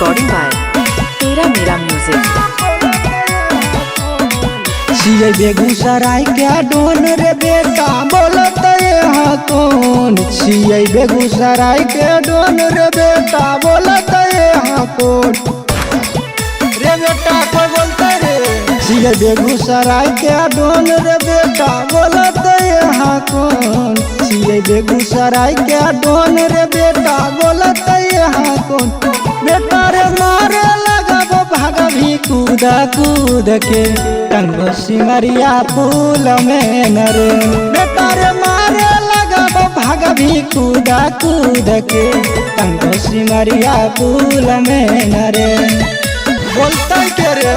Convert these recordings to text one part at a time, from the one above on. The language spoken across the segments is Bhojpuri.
Recording by तेरा मेरा म्यूजिक। छियै बेगूसराय के डोन रे बेटा बोलत यहाँ कौन। छियै बेगूसराय के डोन रे बेटा बोलत यहाँ कौन। रे बेटा कोई बोलता रे। छियै बेगूसराय के डोन रे बेटा बोलत यहाँ कौन। छियै बेगूसराय के डोन रे बेटा बोलत यहाँ कौन। बेटा रे मारे लगबो भागभी कूद कूद के टंगो सिमरिया पुल में नरे। बेटा रे मारे लगबो भागभी कूद कूद के टंगो सिमरिया पुल में नरे। बोलता के रे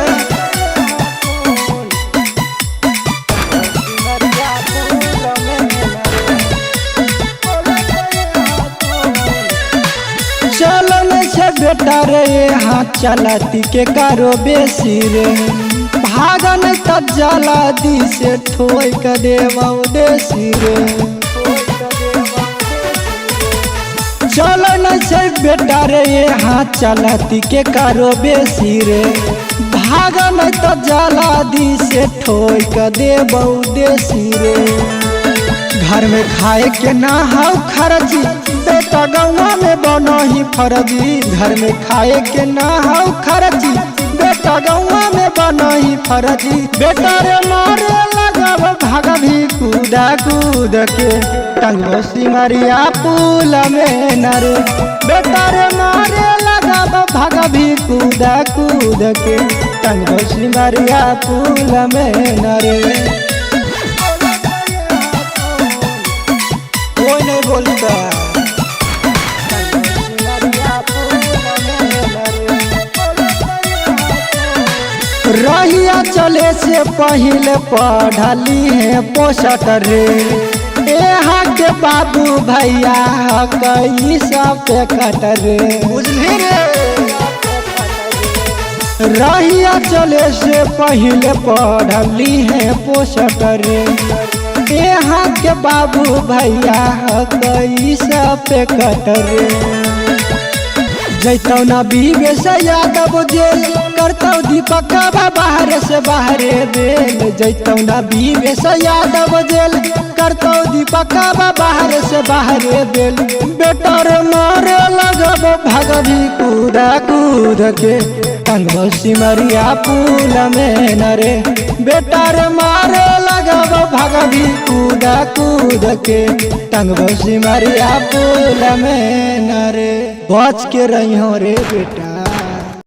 चलन से बेटा रे यहाँ चलती के करो बेसी रे। भागन तक जला दी से ठोई के देवा देसी रे। चलन से बेटा रे यहाँ चलती के करो बेसी रे। भागन तक जला दी से ठोई के देवा देसी रे। घर में खाए के ना हाउ खर्ची बेटा गौवा में बनो ही फर्जी। घर में खाए के ना हाउ खर्ची बेटा गौवा में बनो ही फर्जी। बेटा रे मारे लगब भागभी कूद कूद के टंगो सिमरिया पुल में नरे। बेटा रे मारे लगब भागभी कूद कूद के टंगो सिमरिया पुल में नरे। कोई नहीं बोलता रहिया चले से पहले पढ़ली है पोषक रे। यहाँ के बाबू भैया कई सब कट रे। बुझली रे रहिया चले से पहले पढ़ली है पोषक रे। यहाँ के बाबू भैया कई सब कट रे। जैतौ ना विवेश यादव जेल करतौ दीपक बाहर से बाहरे बेल। जैतौ ना विवेश यादव जेल करतौ दीपक बाहर से बाहरे बेल। बेटा रे मारे लगब भागभी कूद कूद के टंगो सिमरिया पुल में नरे। बेटा रे मारे लगब भागभी कूद कूद के टंगो सिमरिया पुल में नरे। बच के रही हो रे बेटा।